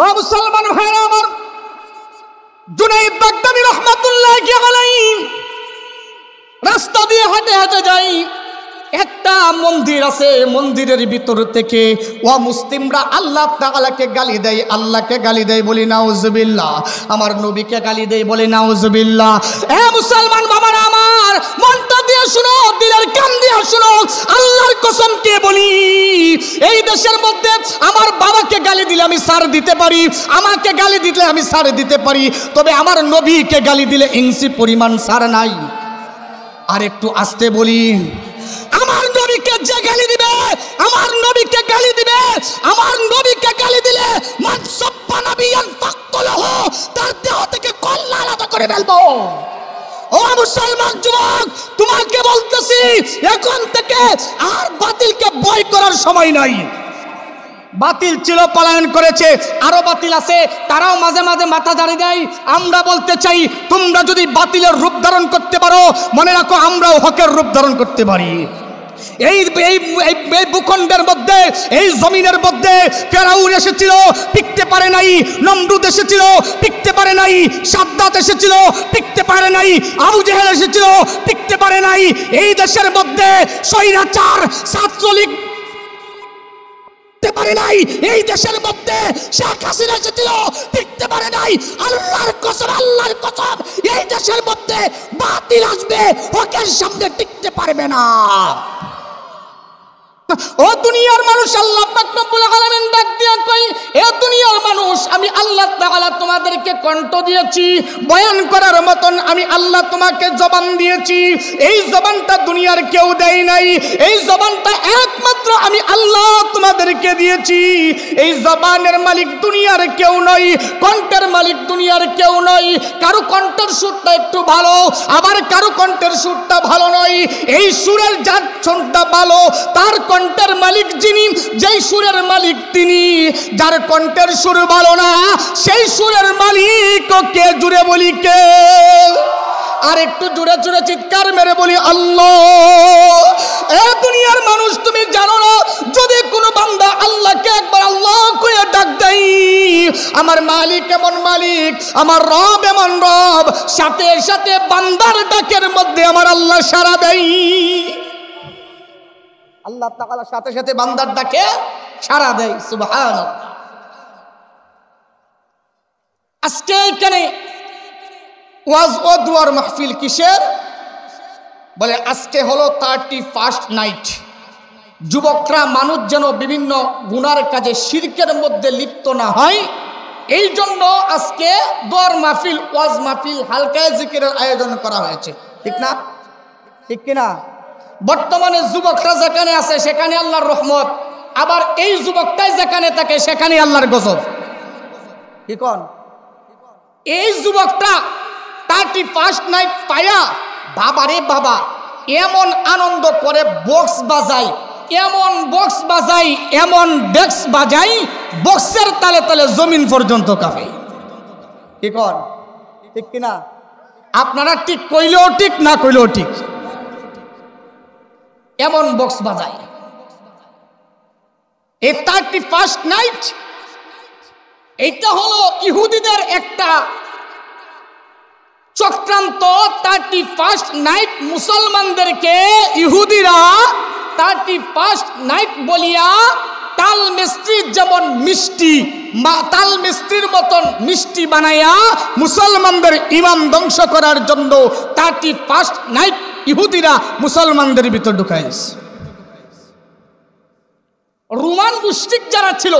ও মুসলমান ভাইরা আমার, জুনাইদ বাগদাদী রাহমাতুল্লাহি আলাইহি রাস্তা দিয়ে হাঁটে হাঁটে যাই, একটা মন্দির আছে, মন্দিরের ভিতর থেকে ও মুসলিমরা আল্লাহ তাআলাকে গালি দেয়, আল্লাহকে গালি দেয়, বলি নাউজুবিল্লাহ, আমার নবীকে গালি দেয়, বলি নাউজুবিল্লাহ। এ মুসলমান বাবারা আমার, মনটা দিয়ে শুনো, দিলের কান দিয়ে শুনো, আল্লাহর কসম কে বলি, এই দেশের মধ্যে আমার বাবাকে গালি দিলে আমি ছাড় দিতে পারি, আমাকে গালি দিলে আমি ছাড় দিতে পারি, তবে আমার নবীকে গালি দিলে ইঞ্চি পরিমাণ ছাড় নাই। আর একটু আস্তে বলি, আমার নবীকে যে গালি দিবে, আমার নবীকে গালি দিবে, আমার নবীকে গালি দিলে মান সাব্বা নাবিয়ান ফাকতুলহু, তার দেহ থেকে কল্লা আলাদা করে ফেলবো। ও মুসলমান যুবক, তোমাকে বলতেছি, এখন থেকে আর বাতিলকে ভয় করার সময় নাই। বাতিল ছিল, পলায়ন করেছে, আরো বাতিল আছে, তারাও মাঝে মাঝে মাথা ঝাড়ি দেয়। আমরা বলতে চাই, তোমরা যদি বাতিলের রূপ ধারণ করতে পারো, মনে রাখো আমরাও হকের রূপ ধারণ করতে পারি। এই ভূখণ্ডের মধ্যে, এই জমিনের মধ্যে ফেরাউন এসেছিল, টিকতে পারে নাই। নমরুদ এসেছিল, টিকতে পারে নাই। সাদ্দাত এসেছিল, টিকতে পারে নাই। আবু জেহেল এসেছিল, টিকতে পারে নাই। এই দেশের মধ্যে স্বৈরাচার ছাত্রলীগ পারে নাই, এই দেশের মধ্যে শেখ হাসিনা এসেছিল, টিকতে পারে নাই। আল্লাহর কসম, আল্লাহর কসম, এই দেশের মধ্যে বাতিল আসবে, হকের সামনে টিকতে পারবে না। ও দুনিয়ার মানুষ, আল্লাহ পাক রব্বুল আলামিন ডাক দিয়া কই, এ দুনিয়ার মানুষ, আমি আল্লাহ তাআলা তোমাদেরকে কণ্ঠ দিয়েছি, বয়ান করার মতন আমি আল্লাহ তোমাকে জবান দিয়েছি। এই জবানটা দুনিয়ার কেউ দেয় নাই, এই জবানটা একমাত্র আমি আল্লাহ তোমাদেরকে দিয়েছি। এই জবানের মালিক দুনিয়ার কেউ নয়, কণ্ঠের মালিক দুনিয়ার কেউ নয়। কারো কণ্ঠের সুরটা একটু ভালো, আবার কারো কণ্ঠের সুরটা ভালো নয়। এই সুরের যার সুরটা ভালো, তার কণ্ঠের মালিক যিনি, যেই সুরের মালিক তিনি। যার কণ্ঠের সুর ভালো না, সেই সুরের মালিক কে? জুড়ে বলি কে? আর একটু জুড়ে জুড়ে চিৎকার মেরে বলি আল্লাহ। এ দুনিয়ার মানুষ, তুমি জানো না, যদি কোনো বান্দা আল্লাহকে একবার আল্লাহ কইয়া ডাক দেয়, আমার মালিক এমন মালিক, আমার রব এমন রব, সাথে সাথে বান্দার ডাকের মধ্যে আমার আল্লাহ সাড়া দেয়। আল্লাহ তাআলা সাথে সাথে বান্দার ডাকে সাড়া দেয়। সুবহানাল্লাহ। আজকে এখানে ওয়াজ ও দুয়ার মাহফিল কিসের? বলে আজকে হলো 31st নাইট। যুবকরা, মানুষ যেন বিভিন্ন গুনার কাজে, শিরকের মধ্যে লিপ্ত না হয়, এই জন্য আজকে দুয়ার মাহফিল, ওয়াজ মাহফিল, হালকা জিকিরের আয়োজন করা হয়েছে। ঠিক না? ঠিক কিনা? বর্তমানে যুবকরা যেখানে আছে সেখানে আল্লাহর রহমত, আবার এই যুবকটাই যেখানে থাকে সেখানে আল্লাহর গজব। কি কোন? এই যুবকটা 31st নাইট পায়া, বাবারে বাবা, এমন আনন্দ করে বক্স বাজায়, এমন বক্স বাজাই, এমন ডেক্স বাজাই, বক্সের তালে তালে জমিন পর্যন্ত কাঁপে। কি কোন? ঠিক কিনা? আপনারা ঠিক কইলেও ঠিক, না কইলেও ঠিক, এমন বক্স বাজায়। এই 31st নাইট, এইটা হলো ইহুদিদের একটা চক্রান্ত। 31st নাইট মুসলমানদেরকে ইহুদিরা 31st নাইট বলিয়া তাল মিস্ত্রির যেমন মিষ্টি, তাল মিস্ত্রির মতন মিষ্টি বানাইয়া মুসলমানদের ইমান ধ্বংস করার জন্য 31st নাইট ইহুদিরা মুসলমানদের ভিতর ঢুকাইছে। রোমান মুশরিক যারা ছিল,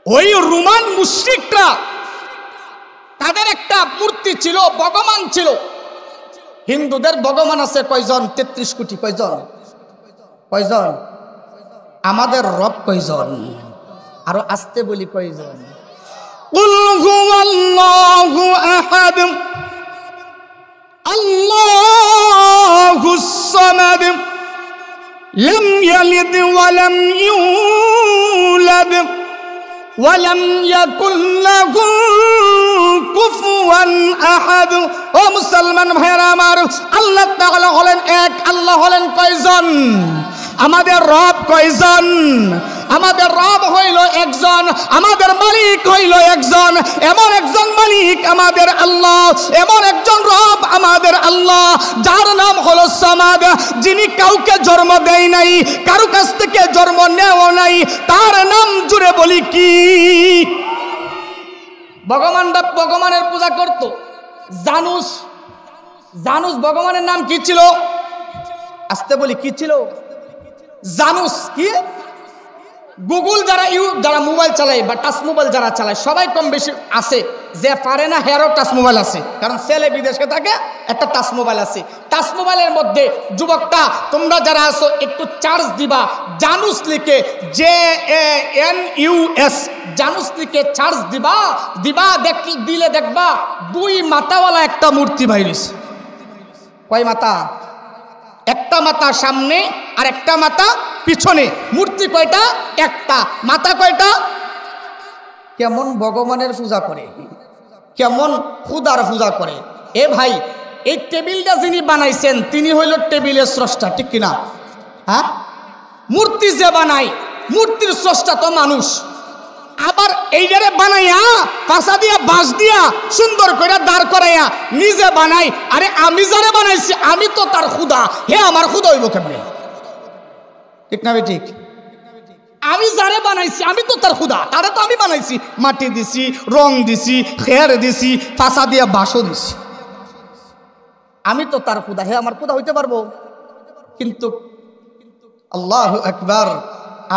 ওই রোমান মুশরিকরা, তাদের একটা মূর্তি ছিল, ভগবান ছিল। হিন্দুদের ভগবান আছে কয়জন? 33 কোটি। কয়জন? কয়জন? আমাদের রব কয়জন? আরো আসতে বলি, কয়জন? কুল হুয়াল্লাহু আহাদ আল্লাহুস সামাদ লাম ইয়ালিদ ওয়া লাম ইউলাদ ওয়া লাম ইয়াকুল লাহু কুফুয়ান আহাদ। ও মুসলমান ভাইরা আমার, আল্লাহ তাআলা হলেন এক। আল্লাহ হলেন কয়জন? আমাদের রব কয়জন? আমাদের রব হইল একজন। আমাদের মালিক মালিক হইল একজন, এমন একজন মালিক আমাদের আল্লাহ, এমন একজন রব আমাদের আল্লাহ, যার নাম হলো সামাদ, যিনি কাউকে জন্ম দেয় নাই, কারো কাছ থেকে জন্ম নেও নাই, তার নাম জুড়ে বলি কি? ভগবানের পূজা করত জানুস। জানুস ভগবানের নাম কি ছিল? আসতে বলি কি ছিল? জানুস। কি? গুগল যারা মোবাইল চালায় বা টাচ মোবাইল যারা চালায় সবাই কম বেশি আছে, যে পারে না হেরও টাচ মোবাইল আছে, কারণ ছেলে বিদেশে থাকে, একটা টাচ মোবাইল আছে। টাচ মোবাইলের মধ্যে যুবকটা তোমরা যারা আছো একটু চার্জ দিবা, জানুস লিখে, JANUS, জানুস লিখে চার্জ দিবা, দিলে দেখবা 2 মাথাওয়ালা একটা মূর্তি বাইরেছে। কয় মাথা? একটা মাথা সামনে আর একটা মাথা পিছনে। মূর্তি কয়টা? একটা। মাথা কয়টা? কেমন ভগবানের পূজা করে, কেমন খুদার পূজা করে। এ ভাই, এই টেবিলটা যিনি বানাইছেন তিনি হইল টেবিলের স্রষ্টা, ঠিক কিনা? হ্যাঁ, মূর্তি যে বানাই, মূর্তির স্রষ্টা তো মানুষ। আবার এইটারে বানাইয়া পাশা দিয়া বাঁশ দিয়া সুন্দর করে দাঁড় করাইয়া নিজে বানাই। আরে আমি যারে বানাইছি আমি তো তার খুদা, হে আমার খুদা হইব কেমনে? ঠিক না ঠিক? আমি যারে বানাইছি আমি তো তার খুদা, তারে তো আমি বানাইছি, মাটি দিছি, রং দিছি, খের দিছি, পাশা দিয়া বাঁশও দিছি, আমি তো তার খুদা, হে আমার খুদা হইতে পারবো? কিন্তু আল্লাহু আকবার,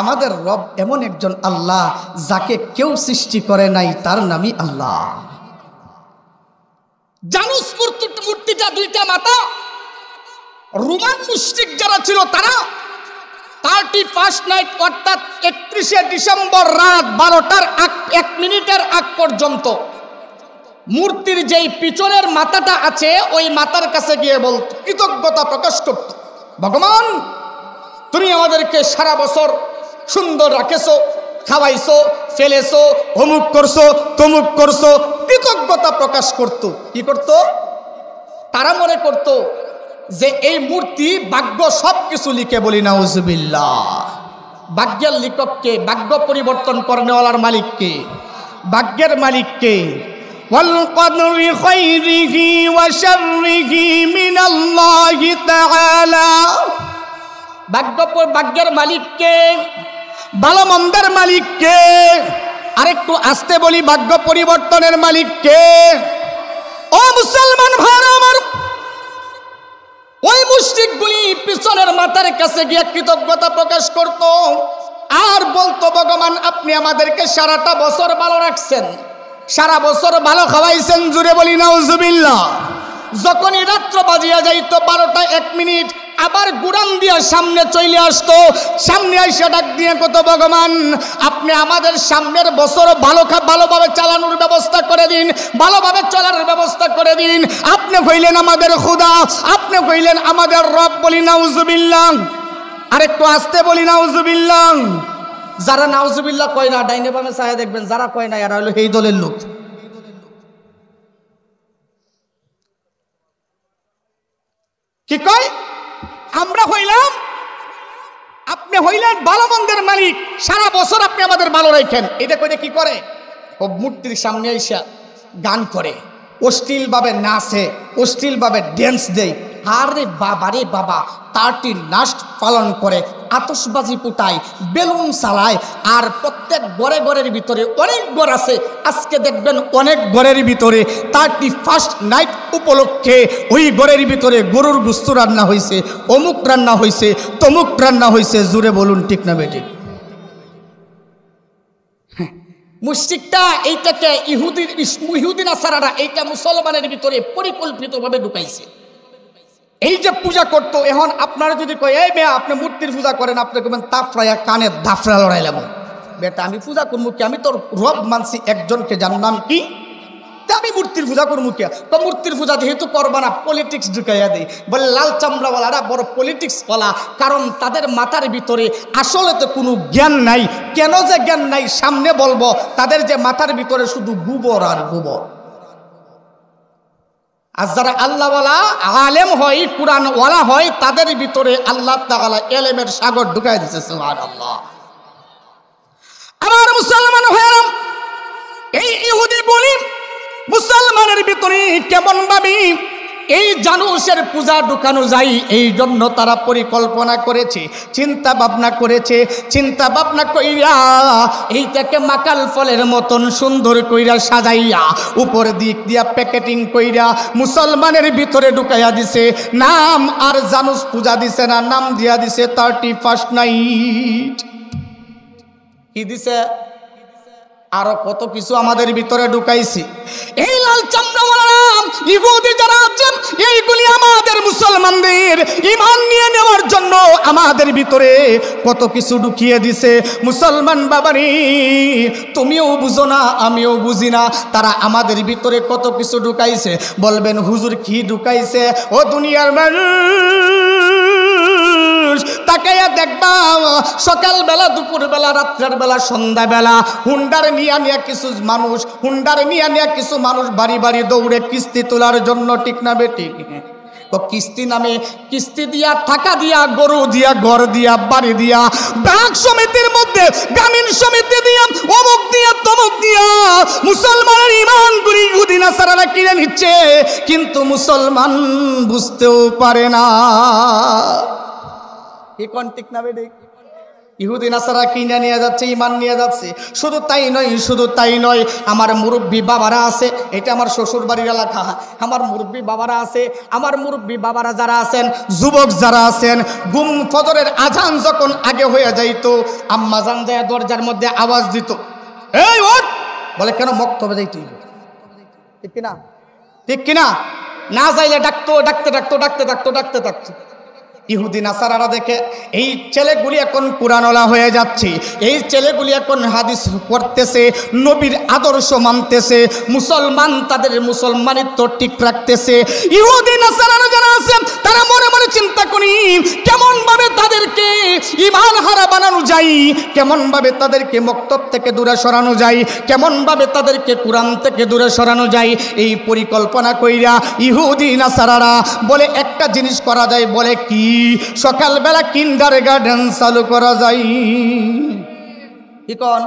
আমাদের রব এমন একজন আল্লাহ যাকে কেউ সৃষ্টি করে নাই, তার নামই আল্লাহ। জানুস মূর্তিটা 2টা মাথা। রোমান মুশরিক যারা ছিল তারা 31 নাইট অর্থাৎ 31শে ডিসেম্বর রাত 12টার 1 মিনিটের আগ পর্যন্ত মূর্তির যেই পিছনের মাথাটা আছে ওই মাথার কাছে গিয়ে বলত, কৃতজ্ঞতা প্রকাশ করত, ভগবান তুমি আমাদেরকে সারা বছর সুন্দর রাখেছো, খাওয়াইছো, ফেলেছো, অমুক করছো, তমুক করছো, কৃতজ্ঞতা প্রকাশ করত। কি করত? তারা মনে করত যে এই মূর্তি ভাগ্য সবকিছু লিখে, বলি নাউজুবিল্লাহ। ভাগ্যের লিখককে, ভাগ্য পরিবর্তন করনেওয়ালার মালিককে, ভাগ্যের মালিককে। ওয়াল কদরি খাইরিহি ওয়া শাররিহি মিনাল্লাহি তাআলা। ভাগ্যের মালিককে, ভালো মন্দের মালিককে। আরেকটু আস্তে বলি, ভাগ্য পরিবর্তনের মালিককে। ও মুসলমান ভাইরা আমার, ওই মুশরিকগুলি পিছনের মাথার কাছে গিয়ে কৃতজ্ঞতা প্রকাশ করত আর বলতো, ভগবান আপনি আমাদেরকে সারাটা বছর ভালো রাখছেন, সারা বছর ভালো খাওয়াইছেন, জুড়ে বলি নাউজুবিল্লাহ। যখনই রাত্র বাজিয়া যাইতো 12টা 1 মিনিট, আবার গুড়ান দিয়া সামনে চলে আসতো, সামনে আইসা ডাক দিয়ে কত, ভগবান আপনি আমাদের সামনের বছর ভালোভাবে চালানোর ব্যবস্থা করে দিন, ভালোভাবে চলার ব্যবস্থা করে দিন। আপনি হইলেন আমাদের খুদা, আপনি হইলেন আমাদের রব, বলি নাউজুবিল্লাহ। আরেকটু আস্তে বলি নাউজুবিল্লাহ। যারা নাউজুবিল্লাহ কয় না, ডাইনে বামে চায় দেখবেন, যারা কয় না এরা হলো এই দলের লোক। কি কয়? আমরা হইলাম, আপনি হইলেন ভালো মন্দের মালিক, সারা বছর আপনি আমাদের ভালো রাখেন। এটা কইলে কি করে? ও মূর্তির সামনে এসে গান করে, অশ্লীল ভাবে নাচে, অশ্লীল ভাবে ড্যান্স দেয়। আরে বাবা রে বাবা, 31 পালন করে, আতশবাজি ফুটায়, বেলুন চালায়, আর প্রত্যেক ঘরের ভিতরে, অনেক ঘর আছে আজকে দেখবেন, অনেক ঘরের ভিতরে 31 নাইট উপলক্ষে ওই ঘরের ভিতরে গরুর গোশত রান্না হয়েছে, অমুক রান্না হয়েছে, তমুক রান্না হয়েছে, জুড়ে বলুন ঠিক না বেঠিক? মুশরিকটা এইটাকে ইহুদি নাসারারা এইটা মুসলমানের ভিতরে পরিকল্পিতভাবে ঢুকাইছে। এই যে পূজা করতো, এখন আপনারা যদি কয় এই মেয়ে আপনি মূর্তির পূজা করেন, আপনি কবেন তাফরাইয়া কানে দাফরা লড়াইলাম। বেটা আমি পূজা করবো কি? আমি তোর রব মানছি একজনকে, যার নাম কি? আমি মূর্তির পূজা করবো কি? তো মূর্তির পূজা যেহেতু করবা না, পলিটিক্স ঢুকাইয়া দেয়। বলে লাল চামড়াওয়ালারা বড় পলিটিক্স বলা, কারণ তাদের মাথার ভিতরে আসলে তো কোনো জ্ঞান নাই। কেন যে জ্ঞান নাই সামনে বলবো। তাদের যে মাথার ভিতরে শুধু গোবর আর গোবর। আর যারা আল্লাহওয়ালা আলেম হয়, কুরআনওয়ালা হয়, তাদের ভিতরে আল্লাহ তাআলা ইলমের সাগর ঢুকাই দিয়েছে। সুবহানাল্লাহ। আমার মুসলমান ভাইরা, মুসলমানের ভিতরে কেমন ভাবে এই জানুসের পূজা ঢুকানো যায়, এই জন্য তারা পরিকল্পনা করেছে, চিন্তা ভাবনা করেছে। চিন্তা ভাবনা কইরা এইটাকে মাকাল ফলের মতন সুন্দর কইরা সাজাইয়া উপর দিক দিয়া প্যাকেটিং কইরা মুসলমানের ভিতরে ঢুকাইয়া দিছে। নাম আর জানুস পূজা দিছে না, নাম দিয়া দিছে 31st নাইট। কি দিছে? আরো কত কিছু আমাদের ভিতরে ঢুকাইছি। এই লাল চামড়াওয়ালা ইহুদি যারা আছেন, এইগুলি আমাদের মুসলমানদের ঈমান নিয়ে নেওয়ার জন্য আমাদের ভিতরে কত কিছু ঢুকিয়ে দিছে। মুসলমান বাবারে, তুমিও বুঝো না, আমিও বুঝি না, তারা আমাদের ভিতরে কত কিছু ঢুকাইছে। বলবেন হুজুর কি ঢুকাইছে? ও দুনিয়ার মানুষ, তাকাইয়া দেখবা সকালবেলা, দুপুরবেলা, রাত্রের বেলা, সন্ধ্যাবেলা হুন্ডার নিয়ে কিছু মানুষ, কিছু মানুষ বাড়ি বাড়ি দৌড়ে কিস্তি তোলার জন্য, ঠিক না বেঠিক? কিস্তি নামে কিস্তি দিয়া, টাকা দিয়া, গরু দিয়া, ঘর দিয়া, বাড়ি দিয়া, ব্যাংক সমিতির মধ্যে, গ্রামীণ সমিতি দিয়া, অমুক দিয়া, তমুক দিয়া মুসলমানের ঈমান গুলি ইহুদি নাসারারা কিনে নিচ্ছে, কিন্তু মুসলমান বুঝতেও পারে না। কি কোন ঠিক না বেঠিক? ইহুদি নাসারা কিনে নিয়ে যাচ্ছে, ঈমান নিয়ে যাচ্ছে। শুধু তাই নয়, আমার মুরব্বী বাবারা আছে, এটা আমার শ্বশুর বাড়ির এলাকা, আমার মুরব্বী বাবারা আছে, আমার মুরব্বী বাবারা যারা আছেন, যুবক যারা আছেন, ঘুম ফজরের আজান যখন আগে হয়ে যাইতো, আম্মা জান যায় দরজার মধ্যে আওয়াজ দিত, এই ওঠ, বলে কেন? মক্তবে যাইতে, ঠিক কিনা? ঠিক কিনা? না যাইলে ডাকতো। ইহুদি নাসারারা দেখে এই ছেলেগুলি এখন কুরআনওয়ালা হয়ে যাচ্ছে, এই ছেলেগুলি এখন হাদিস পড়তেছে, নবীর আদর্শ মানতেছে, মুসলমান তাদের মুসলমানিত্ব ঠিক রাখতেছে। ইহুদি নাসারারা যারা আছে তারা মনে মনে চিন্তা করি কেমন ভাবে তাদেরকে ঈমান হারা বানানো যায়, কেমন ভাবে তাদেরকে মক্তব থেকে দূরে সরানো যায়, কেমন ভাবে তাদেরকে কুরআন থেকে দূরে সরানো যায়। এই পরিকল্পনা কইরা ইহুদি নাসারারা বলে একটা জিনিস করা যায়। বলে কি? সকালবেলা কিন্ডারগার্টেন চালু করা যায়। কি কোন?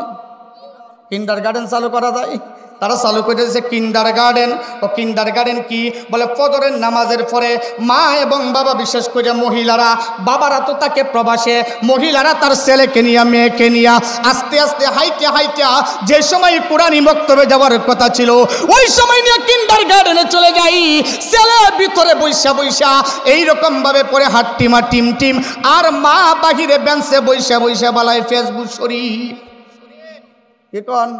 কিন্ডারগার্টেন চালু করা যায়। তারা চালু করে দিয়েছে কিন্ডারগার্টেন। ও কিন্ডারগার্টেন কি? বলে ফজরের নামাজের পরে মা এবং বাবা, বিশেষ করে মহিলারা, বাবারা তো তাকে প্রবাসে, মহিলারা তার ছেলেকে নিয়ে, মেয়েকে নিয়ে আস্তে আস্তে হাইটে যে সময় কোরআনি মক্তবে যাওয়ার কথা ছিল, ওই সময় নিয়ে কিন্ডারগার্টেনে চলে যাই। ছেলে ভিতরে বৈশা এইরকম ভাবে পরে হাট্টিমা টিম, আর মা বাহিরে বেঞ্চে বৈশা বালায় ফেসবুক শরীফ। কি কোন?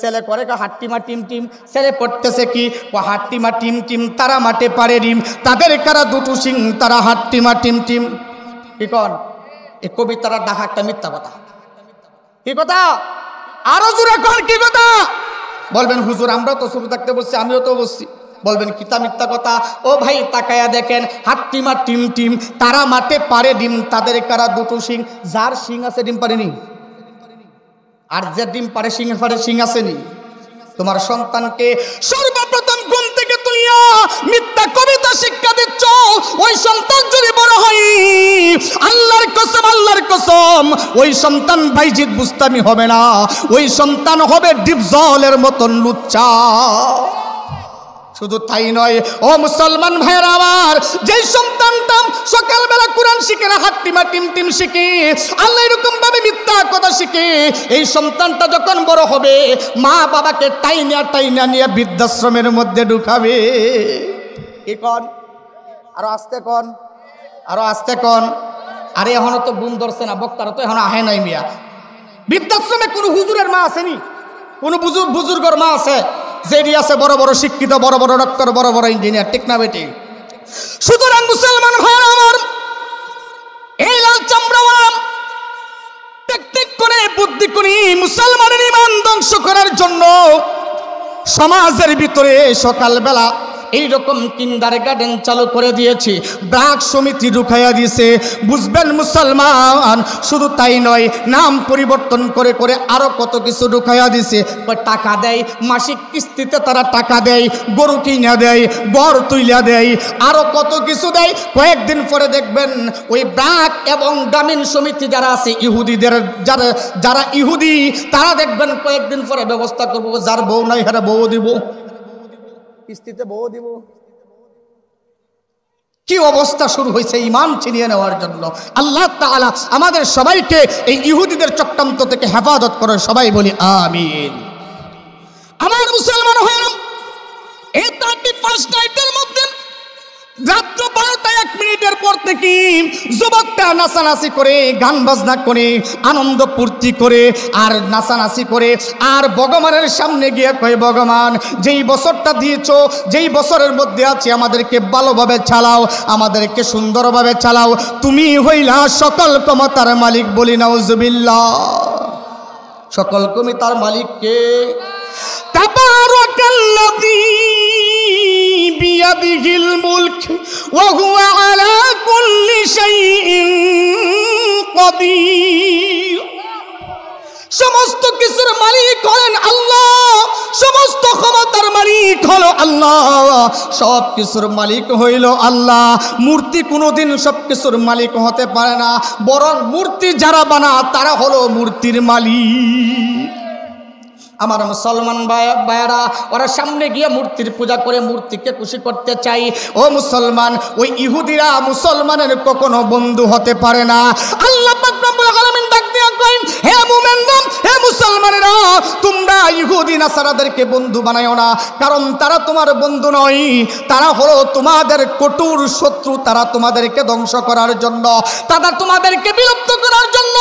ছেলে করে হাট্টিমা টিম, ছেলে পড়তেছে কি? ও হাট্টিমা টিম, তারা মাঠে পারে ডিম, তাদের কারা দুটো সিং, তারা হাট্টিমা টিম। কি কোন? এই কবিতারা ডাকা একটা মিথ্যা কথা। কি কথা? আরো জোরে কোন কি কথা? বলবেন হুজুর আমরা তো শুরু থাকতে বসছি, আমিও তো বসছি। বলবেন কিতা মিথ্যা কথা? ও ভাই তাকায়া দেখেন, হাট্টিমা টিম, তারা মাঠে পারে ডিম, তাদের কারা দুটো সিং। যার সিং আছে ডিম পারেনি, আর যে ডিম পারে সিং আসেনি। তোমার সন্তানকে সর্বপ্রথম ঘুম থেকে তুলিয়া মিথ্যা কবিতা শিক্ষা দিচ্ছ, ওই সন্তান যদি বড় হয়, আল্লাহর কসম, ওই সন্তান বাইজিদ বুস্তামি হবে না, ওই সন্তান হবে ডিপজলের মতন লুচ্চা। শুধু তাই নয়, ও মুসলমান ভাইয়েরা আমার, যেই সন্তানটা সকালবেলা কোরআন শিখে না, হাট্টিমা টিম শিখে, আল্লাহ এরকম ভাবে মিথ্যা কথা শিখে, এই সন্তানটা যখন বড় হবে, মা বাবাকে টাইনা নিয়ে বৃদ্ধাশ্রমের মধ্যে ঢুকাবে। কি কন? আরো আস্তে কন। আরে এখনো তো বুন ধরছে না, বক্তারা তো এখন আহে নাই মিয়া। বৃদ্ধাশ্রমে কোনো হুজুরের মা আসেনি, কোনো বুজুর্গর মা আছে, যেটি আছে বড় বড় শিক্ষিত, বড় বড় ডক্টর, বড় বড় ইঞ্জিনিয়ার, ঠিক না বেটি? সুতরাং মুসলমান ভাইরা আমার, এই লাল চামড়াওয়ালা টেকটিক করে, বুদ্ধি করে মুসলমানের ঈমান ধ্বংস করার জন্য সমাজের ভিতরে সকালবেলা এইরকম কিন্ডারগার্টেন চালু করে দিয়েছি, ব্রাক সমিতি ঢুকাইয়া দিয়েছে। বুঝবেন মুসলমান, শুধু তাই নয়, নাম পরিবর্তন করে করে আরো কত কিছু ঢুকাইয়া দিছে। টাকা দেয়, মাসিক কিস্তিতে তারা টাকা দেয়, গরু কিনা দেয়, গড় তুইলা দেয়, আরো কত কিছু দেয়। কয়েকদিন পরে দেখবেন ওই ব্রাক এবং গ্রামীণ সমিতি যারা আছে ইহুদিদের, যারা ইহুদি, তারা দেখবেন কয়েকদিন পরে ব্যবস্থা করবো, যার বউ নাই হারা বউ দিব, কিস্তিতে বউ দিব। কি অবস্থা শুরু হয়েছে ঈমান ছিনিয়ে নেওয়ার জন্য। আল্লাহ তাআলা আমাদের সবাইকে এই ইহুদিদের চক্রান্ত থেকে হেফাজত করে, সবাই বলি আমিন। আমার মুসলমান হলাম, এই 31 নাইটের মধ্যে রাত্র 12টা 1 মিনিটের পর থেকে যুবকটা নাচানাচি করে, গান বাজনা করে, আনন্দ ফুর্তি করে আর নাচানাচি করে আর ভগবানের সামনে গিয়ে কয়, ভগবান যেই বছরটা দিয়েছো, যেই বছরের মধ্যে আছে আমাদেরকে ভালোভাবে চালাও, আমাদেরকে সুন্দরভাবে চালাও, তুমি হইলা সকল ক্ষমতার মালিক। বলি নাউজুবিল্লাহ। সকল ক্ষমতার মালিক কে? তাবারাকাল্লাযী বিয়াদিহিল মুলক ওয়া হুয়া আলা কুল্লি শাইইন কাদির। সমস্ত কিছুর মালিক হলেন আল্লাহ, সমস্ত ক্ষমতার মালিক হলো আল্লাহ, সব কিছুর মালিক হইল আল্লাহ। মূর্তি কোনোদিন সব কিছুর মালিক হতে পারে না, বরং মূর্তি যারা বানা তারা হলো মূর্তির মালিক। আমার মুসলমান ভাইয়েরা, ওরা সামনে গিয়ে মূর্তির পূজা করে মূর্তিকে খুশি করতে চাই। ও মুসলমান, ওই ইহুদিরা মুসলমানের কখনো বন্ধু হতে পারে না। আল্লাহ পাক রব্বুল আলামিন ডাক দিয়া কইন, হে মুমিনগণ, হে মুসলমানেরা, তোমরা ইহুদি নাসারাদেরকে বন্ধু বানায়ো না, কারণ তারা তোমার বন্ধু নয়, তারা হলো তোমাদের কঠোর শত্রু। তারা তোমাদেরকে ধ্বংস করার জন্য, তারা তোমাদেরকে বিলুপ্ত করার জন্য,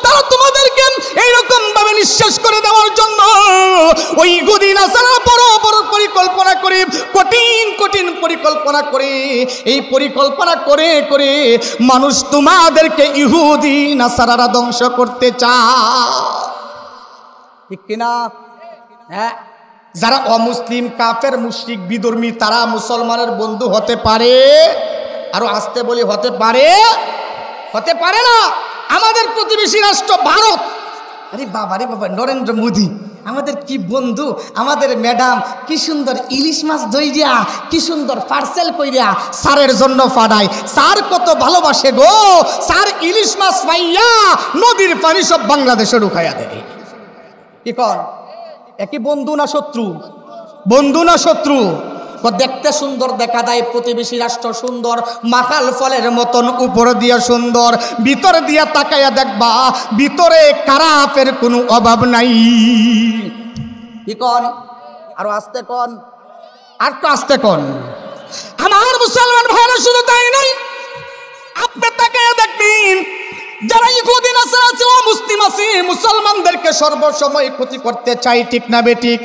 তারা তোমাদেরকে এইরকম ভাবে নিঃশেষ করে দেওয়ার জন্য ওই ইহুদি নাসারা বড় বড় পরিকল্পনা করে, কঠিন কঠিন পরিকল্পনা করে, এই পরিকল্পনা করে করে মানুষ তোমাদেরকে ইহুদি নাসারারা ধ্বংস করতে চায়, ঠিক কিনা? হ্যাঁ, যারা অমুসলিম, কাফের, মুশরিক, বিধর্মী, তারা মুসলমানের বন্ধু হতে পারে? আরো আসতে বলি, হতে পারে? হতে পারে না। আমাদের প্রতিবেশী রাষ্ট্র ভারত, আরে বাবা রে বাবা, নরেন্দ্র মোদী আমাদের কি বন্ধু, আমাদের ম্যাডাম কি সুন্দর ইলিশ মাছ দইয়া, কি সুন্দর পার্সেল কইরা স্যারের জন্য পাঠায়। স্যার কত ভালোবাসে গো, স্যার ইলিশ মাছ পাইয়া নদীর পানি সব বাংলাদেশে ঢুকাইয়া দেয়। কি কর, একই বন্ধু না শত্রু? বন্ধু না শত্রু? দেখতে সুন্দর দেখা যায়, প্রতিবেশী রাষ্ট্র সুন্দর, মাখাল ফলের মতন উপর দিয়া সুন্দর, ভিতর দিয়া তাকাইয়া দেখবা ভিতরে খারাপের কোনো অভাব নাই। কি কন? আরো আসতে কন, আর তো আসতে কন। আমার মুসলমান ভাইরা, শুধু তাই নয়, আপনি তাকাইয়া দেখবেন যারা ইহুদি নাসারা আছে, মুসলিম আছে, মুসলমানদেরকে সর্বসময় ক্ষতি করতে চাই, ঠিক না বেঠিক?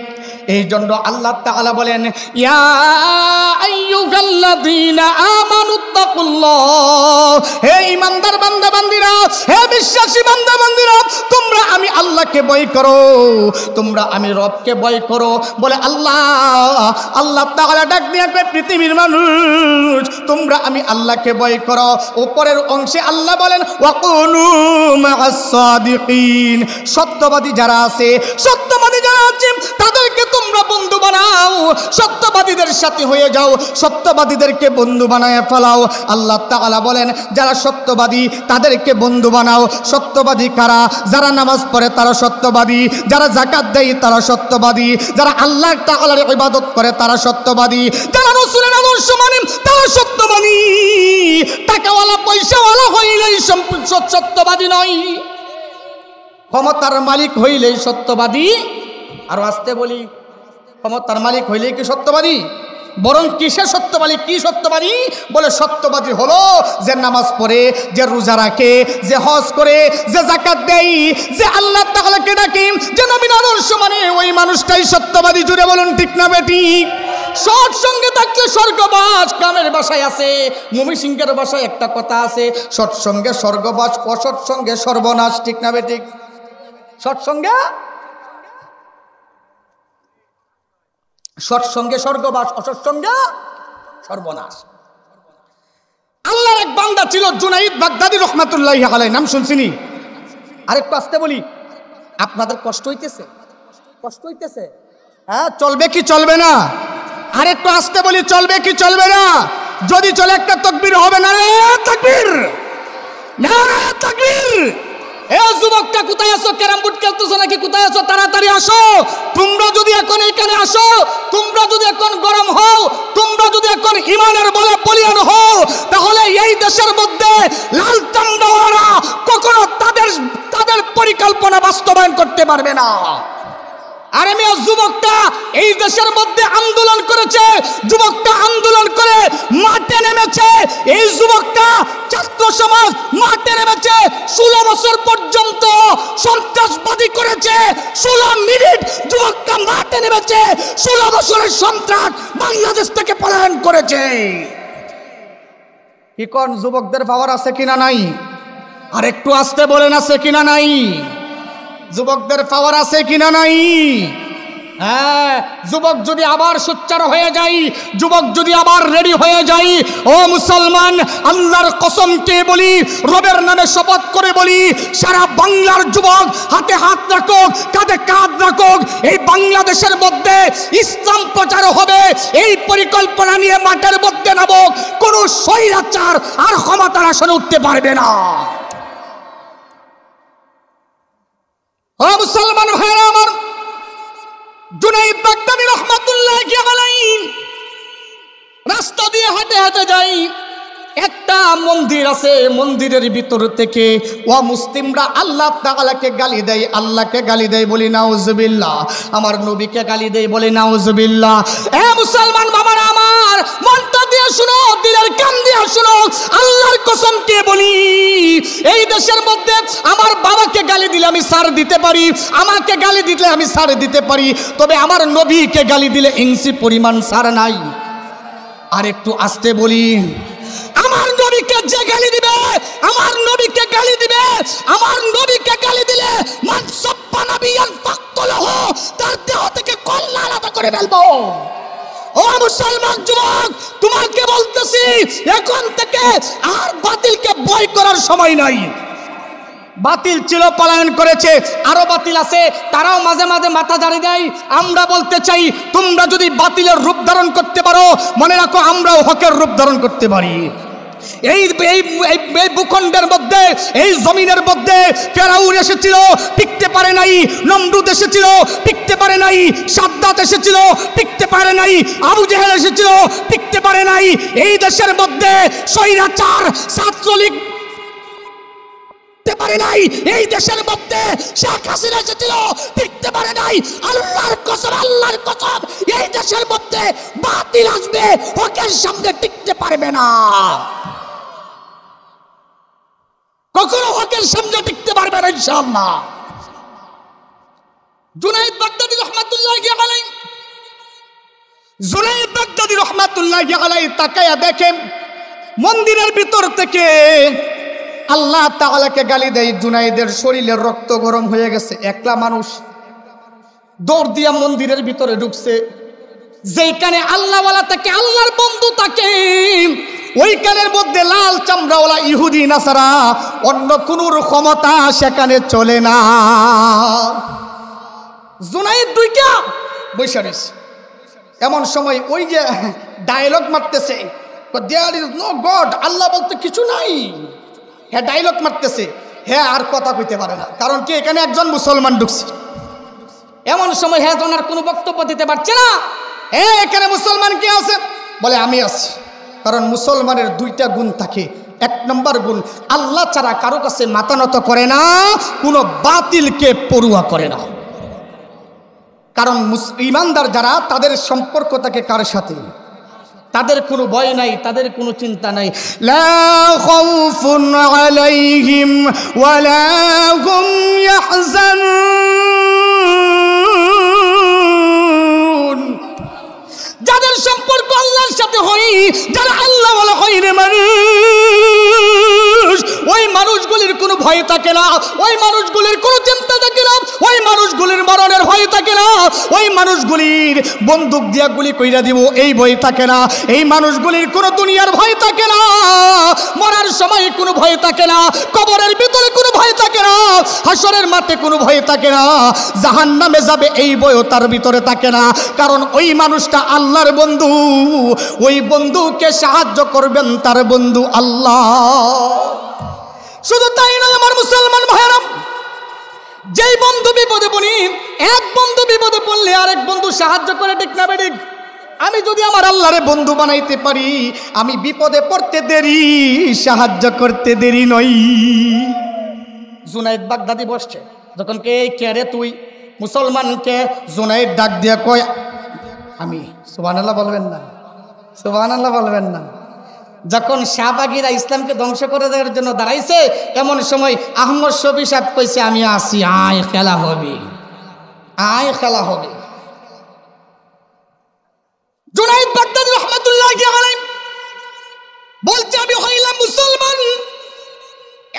এই জন্য আল্লাহ তাআলা বলেন, ইয়া আইয়ুহাল্লাযীনা আমানুত্তাকুল্লাহ, হে ঈমানদার বান্দা বান্দীরা, হে বিশ্বাসী বান্দা বান্দীরা, তোমরা আমি আল্লাহকে ভয় করো, তোমরা আমি রবকে ভয় করো। বলে আল্লাহ, আল্লাহ তাআলা ডাক দিয়া কয়, পৃথিবীর মানুষ, তোমরা আমি আল্লাহকে ভয় করো। উপরের অংশে আল্লাহ বলেন, ওয়াকুনু মা'আস সাদিকিন, সত্যবাদী যারা আছে, সত্যবাদী যারা আছে তাদেরকে তোমরা বন্ধু বানাও, সত্যবাদীদের সাথে হয়ে যাও, সত্যবাদীদেরকে বন্ধু বানায় ফেলাও। আল্লাহ তাআলা বলেন, যারা সত্যবাদী তাদেরকে বন্ধু বানাও। সত্যবাদী কারা? যারা নামাজ পড়ে তারা সত্যবাদী, যারা যাকাত দেয় তারা সত্যবাদী, যারা আল্লাহ তাআলার ইবাদত করে তারা সত্যবাদী, যারা রাসূলের আদর্শ মানে তারা সত্যবাদী। টাকাওয়ালা পয়সাওয়ালা হইলেই সত্যবাদী নয়, ক্ষমতার মালিক হইলেই সত্যবাদী। আর আসতে বলি, ক্ষমতার মালিক হইলেই কি সত্যবাদী? বরং কিসে সত্যবাদী? কি সত্যবাদী? বলে সত্যবাদী হলো যে নামাজ পড়ে, যে রোজা রাখে, যে হজ করে, যে যাকাত দেয়, যে আল্লাহ তাআলাকে ডাকে, যে নবীর আদর্শ মানে, ওই মানুষটাই সত্যবাদী। জুড়ে বলুন ঠিক না বেঠিক? সৎ সঙ্গে থাকলে স্বর্গবাস। গ্রামের ভাষায় আছে, ময়মনসিংহের ভাষায় একটা কথা আছে, সৎসঙ্গে স্বর্গবাস, অসৎ সঙ্গে সর্বনাশ, ঠিক না বেঠিক? সৎসঙ্গে সৎসঙ্গে স্বর্গবাস, অসৎসঙ্গে সর্বনাশ। আল্লাহর এক বান্দা ছিল জুনাইদ বাগদাদি রহমাতুল্লাহি আলাইহি, নাম শুনছিনি? আরেকটু আসতে বলি, আপনাদের কষ্ট হইতেছে? কষ্ট হইতেছে? হ্যাঁ, চলবে কি চলবে না? আরেকটু আসতে বলি, চলবে কি চলবে না? যদি চলে একটা তাকবীর হবে না রে, তাকবীর, নারে তাকবীর। এ যুবকটা কোথায় আছো? ক্যারাম বোর্ড খেলতেছো নাকি? কোথায় আছো? তাড়াতাড়ি আসো। তোমরা যদি এখন এখানে আসো, তোমরা যদি এখন গরম হও, তোমরা যদি এখন ইমানের বলে বলিয়ান হও, তাহলে এই দেশের মধ্যে লাল চামড়াওয়ালা কখনো তাদের পরিকল্পনা বাস্তবায়ন করতে পারবে না। আরে মেয়ে, যুবকটা এই দেশের মধ্যে আন্দোলন করেছে, যুবকটা আন্দোলন করে মাঠে নেমেছে, এই যুবকটা ছাত্র সমাজ মাঠে নেমেছে, 16 বছর পর্যন্ত সন্ত্রাসবাদী করেছে, 16 মিনিট যুবকটা মাঠে নেমেছে, 16 বছরের সন্ত্রাস বাংলাদেশ থেকে পলায়ন করেছে। কি কোন যুবকদের পাওয়ার আছে কিনা নাই? আর একটু আসতে বলেন, আছে কিনা নাই? যুবকদের পাওয়ার আছে কিনা নাই? হ্যাঁ, যুবক যদি আবার সোচ্চার হয়ে যায়, যুবক যদি আবার রেডি হয়ে যায়, ও মুসলমান, আল্লাহর কসমকে বলি, রবের নামে শপথ করে বলি, সারা বাংলার যুবক হাতে হাত রাখো, কাঁধে কাঁধ রাখো, এই বাংলাদেশের মধ্যে ইসলাম প্রচার হবে, এই পরিকল্পনা নিয়ে মাঠের মধ্যে নাম, কোনো স্বৈরাচার আর ক্ষমতার আসনে উঠতে পারবে না। ও মুসলমান ভাইরা আমার, জুনাইদ বাগদাদি রহমাতুল্লাহি আলাইহি রাস্তা দিয়ে হেঁটে হেঁটে যাই, একটা মন্দির আছে, মন্দিরের ভিতর থেকে ও মুসলিমরা আল্লাহ তাআলাকে গালি দেয়, আল্লাহকে গালি দেয়, বলি নাউজুবিল্লাহ, আমার নবীকে গালি দেয়, বলি নাউজুবিল্লাহ। এ মুসলমান বাবারা আমার, মনটা দিয়ে শুনো, দিলের কান দিয়ে শুনো, আল্লাহর কসমকে বলি, এই দেশের মধ্যে আমার বাবাকে গালি দিলে আমি ছাড় দিতে পারি, আমাকে গালি দিলে আমি ছাড় দিতে পারি, তবে আমার নবীকে গালি দিলে ইঞ্চি পরিমাণ ছাড় নাই। আর একটু আসতে বলি, আমার নবীকে যে গালি দিবে, আমার নবীকে গালি দিবে, আমার নবীকে গালি দিলে মান সাব্বা নাবিয়ান ফাকতুলহু, তার দেহ থেকে কল্লা আলাদা করে ফেলবো। ও মুসলমান যুবক, তোমাকে বলতেছি, এখন থেকে আর বাতিলকে ভয় করার সময় নাই। বাতিল ছিল, পলায়ন করেছে, আরো বাতিল আছে, তারাও মাঝে মাঝে মাথা ঝাড়ি দেয়। আমরা বলতে চাই, তোমরা যদি বাতিলের রূপ ধারণ করতে পারো, মনে রাখো আমরাও হকের রূপ ধারণ করতে পারি। এই ভূখণ্ডের মধ্যে, এই জমিনের মধ্যে ফেরাউন এসেছিল, টিকতে পারে নাই, নমরুদ এসেছিল, টিকতে পারে নাই, সাদ্দাত এসেছিল, টিকতে পারে নাই, আবু জেহেল এসেছিল, টিকতে পারে নাই। এই দেশের মধ্যে স্বৈরাচার ছাত্রলীগ পারে নাই, এই দেশের মধ্যে শেখ হাসিনা এসেছিল, টিকতে পারে নাই। আল্লাহর কসম, আল্লাহর কসম, এই দেশের মধ্যে বাতিল আসবে, হকের সামনে টিকতে পারবে না, কখনো হকের সামনে টিকতে পারবে না ইনশাআল্লাহ। জুনাইদ বাগদাদি রহমাতুল্লাহি আলাইহি, জুনাইদ বাগদাদি রহমাতুল্লাহি আলাইহি তাকায়া দেখেন, মন্দিরের ভিতর থেকে আল্লাহ তাআলাকে গালি দেয়, জুনাইদের শরীরের রক্ত গরম হয়ে গেছে। একলা মানুষ দৌড় দিয়া মন্দিরের ভিতরে ঢুকছে, যেখানে আল্লাহওয়ালা থাকে, আল্লাহর বন্ধু থাকে, ওইখানের মধ্যে লাল চামড়াওয়ালা ইহুদি নাসারা, অন্য কোন ক্ষমতা সেখানে চলে না। জুনাইদ দুইটা বৈশা রয়েছে, এমন সময় ওই যে ডায়লগ মারতেছে, দেয়ার ইজ নো গড, আল্লাহ বলতে কিছু নাই, হ্যাঁ ডায়লগ মারতেছে, হ্যাঁ আর কথা কইতে পারে না, কারণ কি এখানে একজন মুসলমান ঢুকছে। এমন সময় হ্যাঁ ওনার কোনো বক্তব্য দিতে পারছে না, হ্যাঁ এখানে মুসলমান কে আছে, বলে আমি আছি। কারণ মুসলমানের দুইটা গুণ থাকে, এক নম্বর গুণ, আল্লাহ ছাড়া কারো কাছে মাথা নত করে না, কোনো বাতিলকে পরুয়া করে না। কারণ ইমানদার যারা, তাদের সম্পর্ক থাকে কার সাথে, তাদের কোনো ভয় নাই, তাদের কোনো চিন্তা নাই। লা খাউফুন আলাইহিম ওয়ালা হুম ইয়াহজানুন, যাদের সম্পর্ক আল্লাহর সাথে হয়, যারা আল্লাহ ওয়ালা হয় রে মানুষ, ওই মানুষগুলির কোনো ভয় থাকে না, ওই মানুষগুলির কোনো চিন্তা থাকে না, ওই মানুষগুলির মরণের ভয় থাকে না, ওই মানুষগুলির বন্দুক দিয়া গুলি কইরা দিব এই ভয় থাকে না, এই মানুষগুলির কোনো দুনিয়ার ভয় থাকে না, মরার সময় কোনো ভয় থাকে না, কবরের ভিতরে কোনো ভয় থাকে না, হাসরের মাঠে কোনো ভয় থাকে না, জাহান্নামে যাবে এই ভয়ও তার ভিতরে থাকে না। কারণ ওই মানুষটা আল্লাহর বন্ধু, ওই বন্ধুকে সাহায্য করবেন তার বন্ধু আল্লাহ। শুধু তাই নয় আমার মুসলমান ভাইরা, যেই বন্ধু বিপদে পড়ি, এক বন্ধু বিপদে পড়লে আরেক বন্ধু সাহায্য করে, ঠিক না বেঠিক? আমি যদি আমার আল্লাহরে বন্ধু বানাইতে পারি, আমি বিপদে পড়তে দেরি, সাহায্য করতে দেরি নই। জুনাইদ বাগদাদি বসছে, যখন কে রে তুই, মুসলমানকে জুনাইদ ডাক দিয়া কয়, আমি। সুবহানাল্লাহ বলবেন না, সুবহানাল্লাহ বলবেন না। যখন শাহবাগীরা ইসলামকে ধ্বংস করে দেওয়ার জন্য দাঁড়াইছে, এমন সময় আহমদ শফি সাহেব কইছে, আমি আসি, আয় খেলা হবে, আয় খেলা হবে। জুনাইদ বাগদাদি রহমাতুল্লাহি আলাইহি বলছে, আমি হইলাম মুসলমান।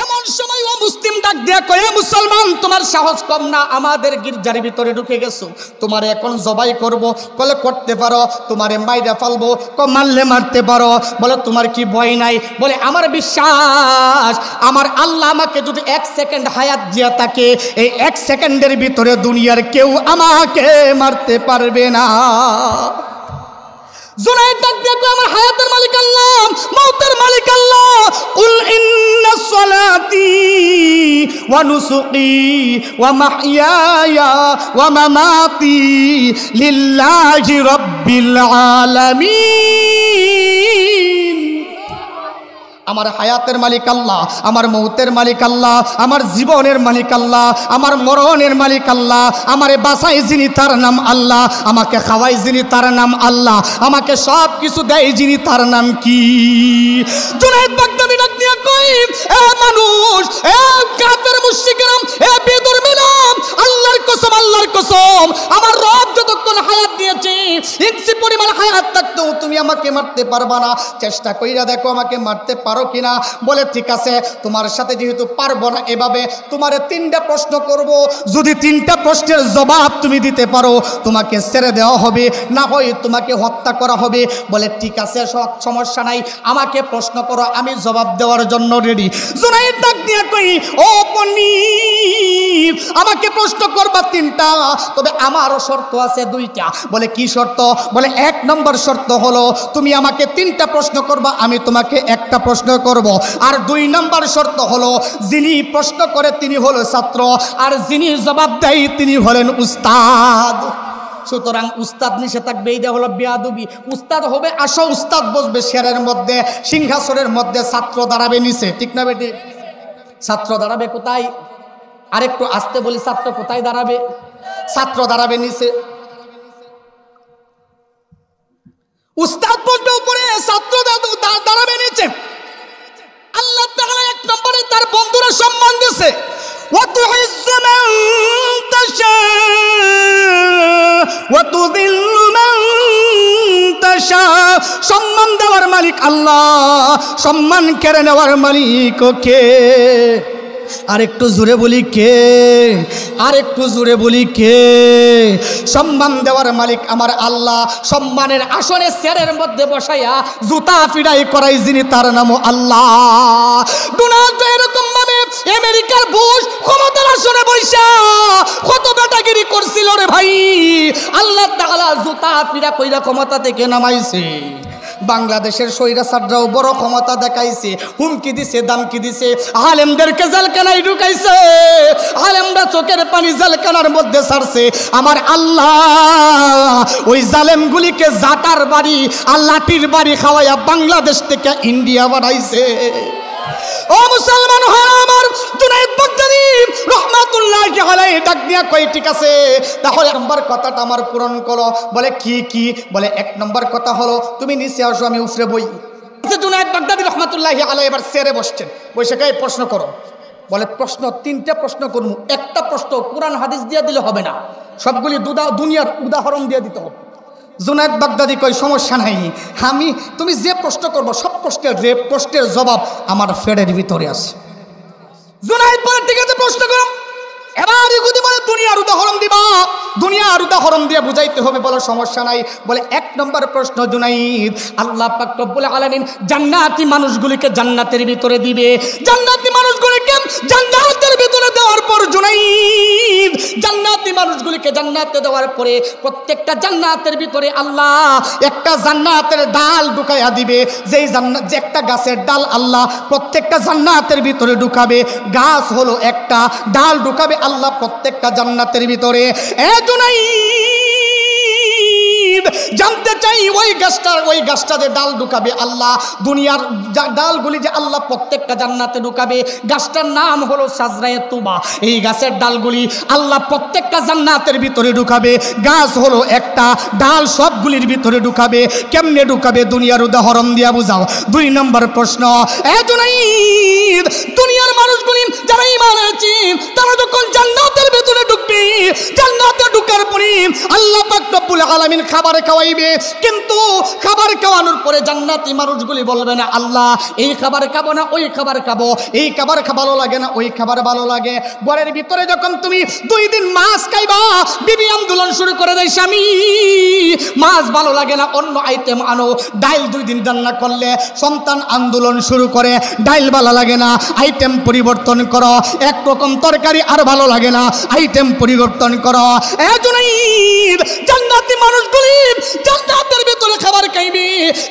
এমন সময় ও মুসলিম ডাক দিয়া কয়, মুসলমান তোমার সাহস কম না, আমাদের গির্জার ভিতরে ঢুকে গেছো, তোমারে এখন জবাই করব। বলে করতে পারো। তোমারে মাইরা ফালবো। মারলে মারতে পারো। বলে তোমার কি ভয় নাই? বলে আমার বিশ্বাস, আমার আল্লাহ আমাকে যদি 1 সেকেন্ড হায়াত দিয়া থাকে, এই 1 সেকেন্ডের ভিতরে দুনিয়ার কেউ আমাকে মারতে পারবে না। জুনাইদ ডাক দিয়া কয়, আমার হায়াতের মালিক আল্লাহ, মওতের মালিক আল্লাহ। কুল ইন্না সলাতি ওয়া নুসুকি ওয়া মাহইয়ায়া ওয়া মামাতি লিল্লাহি রাব্বিল আলামিন। আমার হায়াতের মালিক আল্লাহ, আমার মৌতের মালিক আল্লাহ, আমার জীবনের মালিক আল্লাহ, আমার মরণের মালিক আল্লাহ। আমারে বাঁচাই যিনি তার নাম আল্লাহ, আমাকে খাওয়াই যিনি তার নাম আল্লাহ, আমাকে সব কিছু দেয় যিনি তার নাম কি? জুনাইদ বাগদাদি ডাক দিয়া কই, এ মানুষ, এ কাফের মুশরিকরা, এ বেদরমিনা, আল্লাহর কসম, আল্লাহর কসম, আমার রব যতক্ষণ হায়াত দিয়েছে, ইঞ্চি পরিমাণ হায়াত থাকতেও তুমি আমাকে মারতে পারবা না। চেষ্টা কইরা দেখো আমাকে মারতে পারো কিনা। বলে ঠিক আছে, তোমার সাথে যেহেতু পারবো না, এভাবে তোমারে 3টা প্রশ্ন করব, যদি 3টা প্রশ্নের জবাব তুমি দিতে পারো, তোমাকে ছেড়ে দেওয়া হবে, না হয় তোমাকে হত্যা করা হবে। বলে ঠিক আছে, সমস্যা নাই, আমাকে প্রশ্ন করো, আমি জবাব দেওয়ার জন্য রেডি। জুনাইদ ডাক দিয়া কই, ও পণ্ডিত, আমাকে প্রশ্ন করবা 3টা, তবে আমারও শর্ত আছে 2টা। বলে কি শর্ত? বলে 1 নম্বর শর্ত হলো তুমি আমাকে 3টা প্রশ্ন করবা, আমি তোমাকে 1টা প্রশ্ন করব। আর 2 নম্বর শর্ত হলো যিনি প্রশ্ন করে তিনি হলো ছাত্র, আর যিনি জবাব দেয় তিনি হলেন উস্তাদ। সুতরাং উস্তাদ নিষে থাকবে, এইটা হলো বেয়াদবি। উস্তাদ হবে, আসো উস্তাদ বসবে শেরের মধ্যে, সিংহাসনের মধ্যে, ছাত্র দাঁড়াবে নিচে, ঠিক না বেটি? ছাত্র দাঁড়াবে কোথায়? আরেকটু আস্তে বলি, ছাত্র কোথায় দাঁড়াবে? ছাত্র দাঁড়াবে নিচে, উস্তাদ বসবে উপরে, ছাত্র দাঁড়াবে নিচে। আল্লাহ তাআলা 1 নম্বরে তার বন্ধুরা সম্মান দিয়েছে, ওয়া তুইজ্জু মান তাশা ওয়া তুযিল্লু মান তাশা। সম্মান দেওয়ার মালিক আল্লাহ, সম্মান কেড়ে নেওয়ার মালিক কে? আরেকটু জোরে বলি কে? আরেকটু জোরে বলি কে? সম্মান দেওয়ার মালিক আমার আল্লাহ। সম্মানের আসনে চেয়ারের মধ্যে বসাইয়া জুতা ফিরাই করাই যিনি তার নাম আল্লাহ। ডোনাল্ড এরকম ভাবে আমেরিকার বুশ ক্ষমতার আসনে বসা কত বেটাগিরি করছিল রে ভাই, আল্লাহ তাআলা জুতা ফিরা কইরা ক্ষমতা থেকে নামাইছে। বাংলাদেশের স্বৈরাচাররাও বড় ক্ষমতা দেখাইছে, হুমকি দিছে, দামকি দিছে, আলেমদেরকে জেলখানায় ঢুকাইছে, আলেমরা চোখের পানি জেলখানার মধ্যে ছাড়ছে। আমার আল্লাহ ওই জালেমগুলিকে জাটার বাড়ি আর লাঠির বাড়ি খাওয়াইয়া বাংলাদেশ থেকে ইন্ডিয়া বানাইছে। ও মুসলমান হয় আমার, জুনাইদ বাগদাদি রহমাতুল্লাহি আলাইহি ডাক দিয়া কই, ঠিক আছে তাহলে নম্বর কথাটা আমার পূরণ করো। বলে কি? বলে 1 নম্বর কথা হলো তুমি নিচে আসো, আমি উপরে বই। জুনাইদ বাগদাদি রহমাতুল্লাহি আলাইহি এবার চেয়ারে বসছেন, বসে কই প্রশ্ন করো। বলে প্রশ্ন 3টা প্রশ্ন করবো, একটা প্রশ্ন কোরআন হাদিস দিয়ে দিলে হবে না, সবগুলি দুনিয়ার উদাহরণ দিয়ে দিতে হবে। জুনাইদ বাগদাদি কই সমস্যা নাই, তুমি যে প্রশ্ন করবো সব প্রশ্নের জবাব আমার ফেডের ভিতরে আছে। জুনাইদ বলে ঠিক আছে প্রশ্ন করো। এবার ইহুদি বলে দুনিয়ার উদাহরণ দিবা। দুনিয়ার উদাহরণ দিয়ে বুঝাইতে হবে, বলো সমস্যা নাই। বলে 1 নম্বর প্রশ্ন জুনাইদ, আল্লাহ পাক রব্বুল আলামিন জান্নাতি মানুষগুলিকে জান্নাতের ভিতরে দিবে। জান্নাতি মানুষগুলিকে জান্নাতের ভিতরে দেওয়ার পর জুনাইদ, জান্নাতি মানুষগুলিকে জান্নাতে দেওয়ার পরে প্রত্যেকটা জান্নাতের ভিতরে আল্লাহ একটা জান্নাতের ডাল ঢুকাইয়া দিবে। যেই জান্নাত, যে একটা গাছের ডাল আল্লাহ প্রত্যেকটা জান্নাতের ভিতরে ঢুকাবে। গাছ হলো একটা, ডাল ঢুকাবে আল্লাহ প্রত্যেকটা জান্নাতের ভিতরে। এ জুনাইদ, জানতে চাই ওই গাছটা যে ডাল ঢুকাবে আল্লাহ, দুনিয়ার ডালগুলি যে আল্লাহ প্রত্যেকটা জান্নাতে ঢুকাবে, গাছটার নাম হলো সাজরায়ে তুবা। এই গাছের ডালগুলি আল্লাহ প্রত্যেকটা জান্নাতের ভিতরে ঢুকাবে। গাছ হলো একটা, ডাল সবগুলির ভিতরে ঢুকাবে। কেমনে ঢুকাবে? দুনিয়ার উদাহরণ দিয়া বুঝাও। 2 নম্বর প্রশ্ন, এ জুনাইদ, দুনিয়ার মানুষগুলি যারা ঈমান এনেছে তারা যখন জান্নাতের ভিতরে ঢুকবে, জান্নাতে ঢুকার পরে আল্লাহ পাক রব্বুল আলামিন খাবার খাওয়াইবে। কিন্তু খাবার খাওয়ানোর পরে জান্নাতি মানুষগুলি বলবে না আল্লাহ এই খাবার খাবো না, ওই খাবার খাবো, এই খাবার ভালো লাগে না, ওই খাবার ভালো লাগে। ঘরের ভিতরে যখন তুমি 2 দিন মাছ খাইবা, বিবি আন্দোলন শুরু করে দেয়, স্বামী মাছ ভালো লাগে না, অন্য আইটেম আনো। ডাইল 2 দিন রান্না করলে সন্তান আন্দোলন শুরু করে, ডাইল ভালো লাগে না, আইটেম পরিবর্তন করো। একরকম তরকারি আর ভালো লাগে না, আইটেম পরিবর্তন করো। এ জুনাইদ, জান্নাতি মানুষগুলি জান্নাতের ভিতরে খাবার খাইবে,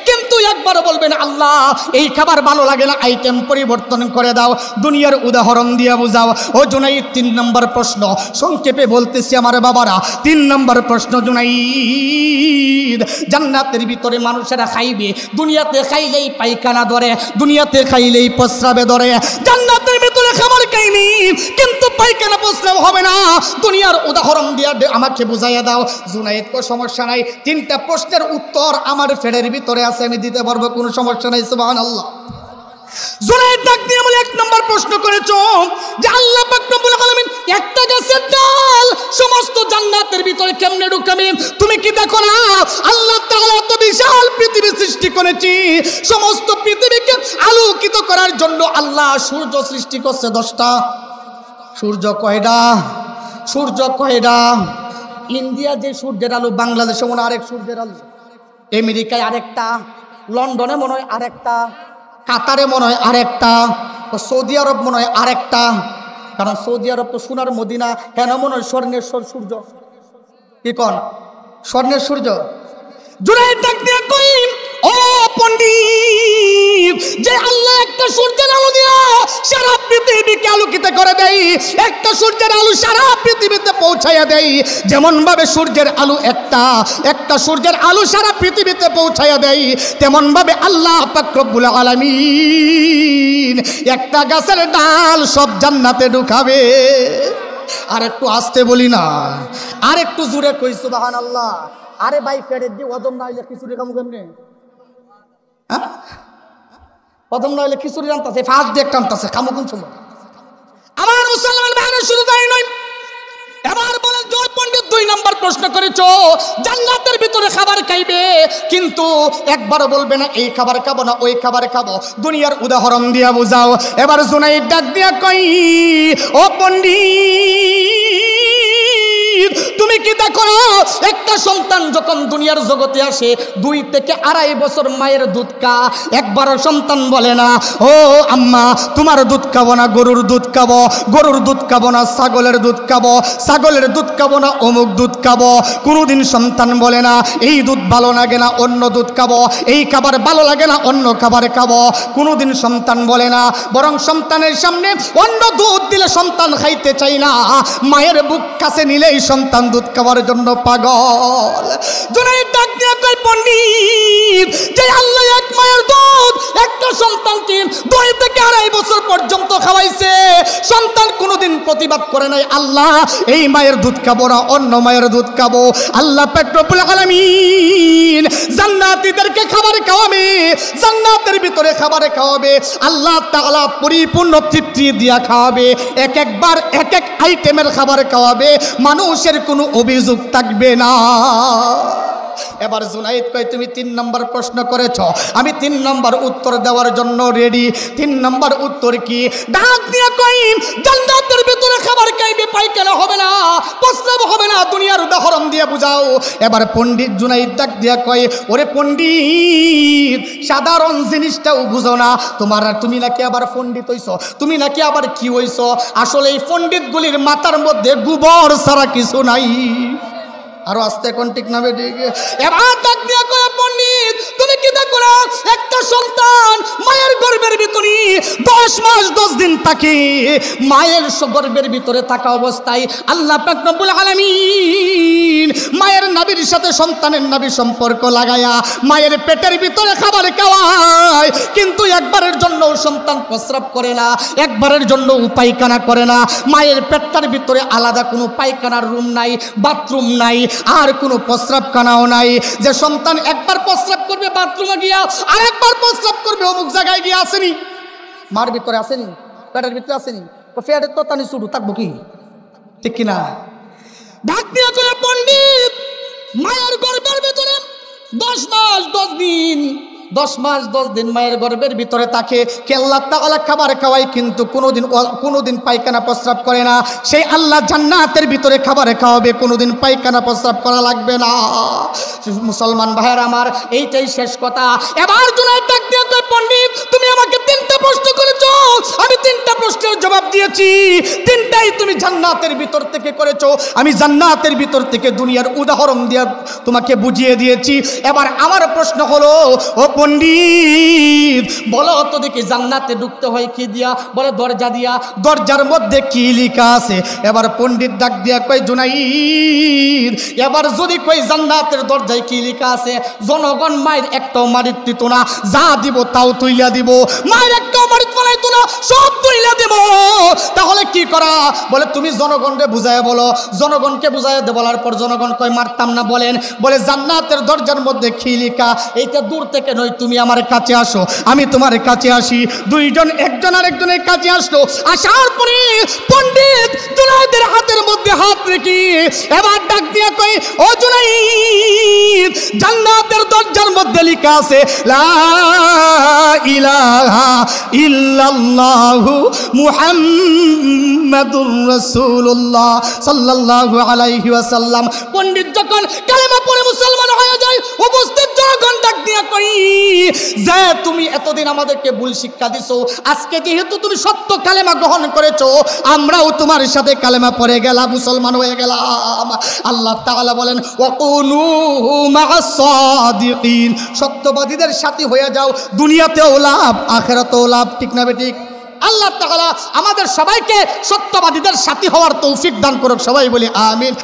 কিন্তু একবার বলবেন আল্লাহ এই খাবার ভালো লাগে না, আইটেম পরিবর্তন করে দাও। দুনিয়ার উদাহরণ দিয়ে বুঝাও। ও জুনাইদ, 3 নম্বর প্রশ্ন, সংক্ষেপে বলতেছি আমার বাবারা। 3 নম্বর প্রশ্ন জুনাইদ, জান্নাতের ভিতরে মানুষেরা খাইবে, দুনিয়াতে খাইলেই পায়খানা ধরে, দুনিয়াতে খাইলেই প্রস্রাবে ধরে। জান্নাতের ভিতরে খাবার খাইনি কিন্তু পায়খানা প্রস্রাব হবে না। দুনিয়ার উদাহরণ দিয়ে আমাকে বুঝাইয়া দাও। জুনাইদ কো সমস্যা নাই, 3টা প্রশ্নের উত্তর আমার ফেরের ভিতরে আছে, আমি দিতে পারবো, কোনো সমস্যা নাই। সুবহানাল্লাহ। জুনাইদ ডাক দিয়ে বলে 1 নম্বর প্রশ্ন করেছো যে আল্লাহ পাক রব্বুল আলামিন একটা গাছের ডাল সমস্ত জান্নাতের ভিতরে কেমনে ঢুকাবে? তুমি কি দেখো না আল্লাহ তাআলা এত বিশাল পৃথিবী সৃষ্টি করেছি, সমস্ত পৃথিবীকে আলোকিত করার জন্য আল্লাহ সূর্য সৃষ্টি করছে 10টা। সূর্য কয়টা? সূর্য কয়টা? ইন্ডিয়া যে সূর্যের আলো, বাংলাদেশে মনে হয় আরেক সূর্যের আলো, আমেরিকায় আরেকটা, লন্ডনে মনে হয় আরেকটা, কাতারে মনে হয় আরেকটা, সৌদি আরব মনে হয় আরেকটা। কারণ সৌদি আরব তো সোনার মদিনা, কেন মনে হয় স্বর্ণের সূর্য। কি কন? স্বর্ণের সূর্য। জুনাইদ ডাক দিয়ে কই, ও পণ্ডিত, যে আল্লাহ একটা সূর্যের আলো দিয়া সারা পৃথিবীকে আলোকিত করে দেয়, একটা সূর্যের আলো সারা পৃথিবীতে পৌঁছাইয়া দেয়, যেমন ভাবে সূর্যের আলো একটা সূর্যের আলো সারা পৃথিবীতে পৌঁছাইয়া দেয়, তেমন ভাবে আল্লাহ পাক রব্বুল আলামিন একটা গাছের ডাল সব জান্নাতে ঢুকাবে। আর একটু আস্তে বলি না, আর একটু জোরে কই সুবহানাল্লাহ। আরে ভাই, পেটের দিয়ে ওজন না হইলে খিচুড়ি খামু কেমনে? হ্যাঁ, ওজন না হইলে খিচুড়ি রান্তাছে, ফাঁস দিয়ে টানতাছে, খামু কোন সময়? আমার মুসলমান ভাইরা শুধু তাই নয়, এবার বলেন জয় পণ্ডিত 2 নম্বর প্রশ্ন করেছো, জান্নাতের ভিতরে খাবার খাইবে কিন্তু একবারও বলবে না এই খাবার খাবো না, ওই খাবার খাবো। দুনিয়ার উদাহরণ দিয়া বুঝাও। এবার জুনাইদ ডাক দিয়া কই, ও পণ্ডিত, তুমি কি দেখো না একটা সন্তান যখন দুনিয়ার জগতে আসে 2 থেকে 2.5 বছর মায়ের দুধ খায়, একবারও সন্তান বলে না ও আম্মা তোমার দুধ খাবো না, গরুর দুধ খাবো, গরুর দুধ খাবো না, ছাগলের দুধ খাবো, ছাগলের দুধ খাবো না, অমুক দুধ খাবো। কোনোদিন সন্তান বলে না এই দুধ ভালো লাগে না, অন্য দুধ খাবো, এই খাবার ভালো লাগে না, অন্য খাবার খাবো। কোনোদিন সন্তান বলে না, বরং সন্তানের সামনে অন্য দুধ দিলে সন্তান খাইতে চাই না, মায়ের বুক কাছে নিলেই সন্তান দুধ খাওয়ার জন্য পাগল। জুনাইদ ডাক দিয়া কই, পণ্ডিত, যে আল্লাহ এক মায়ের দুধ একটা সন্তানকে 2 থেকে 2.5 বছর পর্যন্ত খাওয়াইছে, সন্তান কোনোদিন প্রতিবাদ করে নাই আল্লাহ এই মায়ের দুধ খাবো না, অন্য মায়ের দুধ খাবো। আল্লাহ পাক রব্বুল আলামিন জান্নাতীদেরকে খাবার খাওয়াবে, জান্নাতের ভিতরে খাবার খাওয়াবে, আল্লাহ তাআলা পরিপূর্ণ তৃপ্তি দিয়া খাওয়াবে, একবার এক এক আইটেমের খাবার খাওয়াবে, মানুষের কোনো অভিযোগ থাকবে না। এবার জুনাইদ কয় তুমি 3 নম্বর প্রশ্ন করেছ, আমি 3 নম্বর উত্তর দেওয়ার জন্য রেডি। 3 নম্বর উত্তর কি? ডাক দিয়ে কই জান্নাতের ভিতরে খাবার খাইবে, পায়খানা হবে না, প্রস্রাব হবে না, দুনিয়ার উদাহরণ দিয়ে বুঝাও। এবার পণ্ডিত জুনাইদ ডাক দিয়া কয় ওরে পণ্ডিত, সাধারণ জিনিসটাও বুঝো না তুমি নাকি আবার পণ্ডিত হইছো, তুমি নাকি আবার কি হইছো? আসলে এই পণ্ডিতগুলির মাথার মধ্যে গোবর ছাড়া কিছু নাই। আরো আস্তে কোন ঠিক না বেঠিক? এবার ডাক দিয়া কয় পণ্ডিত তুমি কি দেখো না একটা সন্তান মায়ের গর্ভের ভিতরে 10 মাস 10 দিন থাকে, মায়ের গর্ভের ভিতরে থাকা অবস্থায় আল্লাহ পাক রব্বুল আলামিন মায়ের নাভির সাথে সন্তানের নাভি সম্পর্ক লাগায়া মায়ের পেটের ভিতরে খাবার খাওয়ায়, কিন্তু একবারের জন্য সন্তান প্রস্রাব করে না, একবারের জন্য পায়খানা করে না। মায়ের পেটটার ভিতরে আলাদা কোনো পায়খানার রুম নাই, বাথরুম নাই, আর কোনো প্রস্রাবখানাও নাই। যে সন্তান একবার প্রস্রাব করবে বাথরুমে গিয়া, আর একবার প্রস্রাব করবে অমুক জায়গায় গিয়া, আসেনি মার ভিতরে, আসেনি পেটের ভিতরে, আসেনি পেটের তো তানি শুরু থাকবো কি, ঠিক কিনা? ডাক দিয়ে চলে পণ্ডিত মায়ের গর্ভের ভিতরে 10 মাস 10 দিন, 10 মাস 10 দিন মায়ের গর্ভের ভিতরে থাকে, কে আল্লাহ তাআলা খাবার খাওয়ায়, কিন্তু কোনোদিন পায়খানা প্রস্রাব করে না। সেই আল্লাহ জান্নাতের ভিতরে খাবার খাওয়াবে, কোনোদিন পায়খানা প্রস্রাব করা লাগবে না। মুসলমান ভাইয়ের আমার, এইটাই শেষ কথা। এবার জুনাইদ ডাক দিয়ে কয় পণ্ডিত তুমি আমাকে 3টা প্রশ্ন করেছো, আমি 3টা প্রশ্নের জবাব দিয়েছি, 3টাই তুমি জান্নাতের ভিতর থেকে করেছো, আমি জান্নাতের ভিতর থেকে দুনিয়ার উদাহরণ দিয়ে তোমাকে বুঝিয়ে দিয়েছি। এবার আমার প্রশ্ন হলো ও পণ্ডিত বলো তো দেখি জান্নাতে ঢুকতে হয় কি দিয়া? বলে দরজা দিয়া। দরজার মধ্যে কি লেখা আছে? এবার পণ্ডিত ডাক দিয়া কয় জুনাইদ এবার যদি কই জান্নাতের দরজায় কি লেখা আছে, জনগণ মায়ের একটাও মারিত দিত না, যা দিব তাও তুইলা দিব, মায়ের একটাও মারিত ফলাইত না, সব তুইলা দিব। তাহলে কি করা? বলে তুমি জনগণকে বুঝায় বলো। জনগণকে বুঝায় দে, বলার পর জনগণ কয় মারতাম না। বলেন, বলে জান্নাতের দরজার মধ্যে কি লেখা? এইটা দূর থেকে নয়, তুমি আমার কাছে আসো, আমি তোমার কাছে আসি। দুইজন একজন আরেকজনের কাছে আসলো। আসার পরে পণ্ডিত জুনাইদের হাতের মধ্যে হাত রেখে এবার ডাক দিয়া কই ও জুনাইদ জান্নাতের দরজার মধ্যে লেখা আছে লা ইলাহা ইল্লাল্লাহু মুহাম্মাদুর রাসূলুল্লাহ সাল্লাল্লাহু আলাইহি ওয়াসাল্লাম। পণ্ডিত যখন কালেমা পড়ে মুসলমান হয়ে যায়, উপস্থিত জনগণ ডাক দিয়া কই যে তুমি এতদিন আমাদেরকে ভুল শিক্ষা দিছো, আজকে যেহেতু তুমি সত্য কালেমা গ্রহণ করেছো, আমরাও তোমার সাথে কালেমা পড়ে গেলাম, মুসলমান হয়ে গেলাম। আল্লাহ তাআলা বলেন ওয়াকুনু মা'আস সাদিকিন, সত্যবাদীদের সাথী হয়ে যাও, দুনিয়াতেও লাভ আখিরাতেও লাভ, ঠিক না বেঠিক? আল্লাহ তাআলা আমাদের সবাইকে সত্যবাদীদের সাথী হওয়ার তৌফিক দান করুক, সবাই বলি আমিন।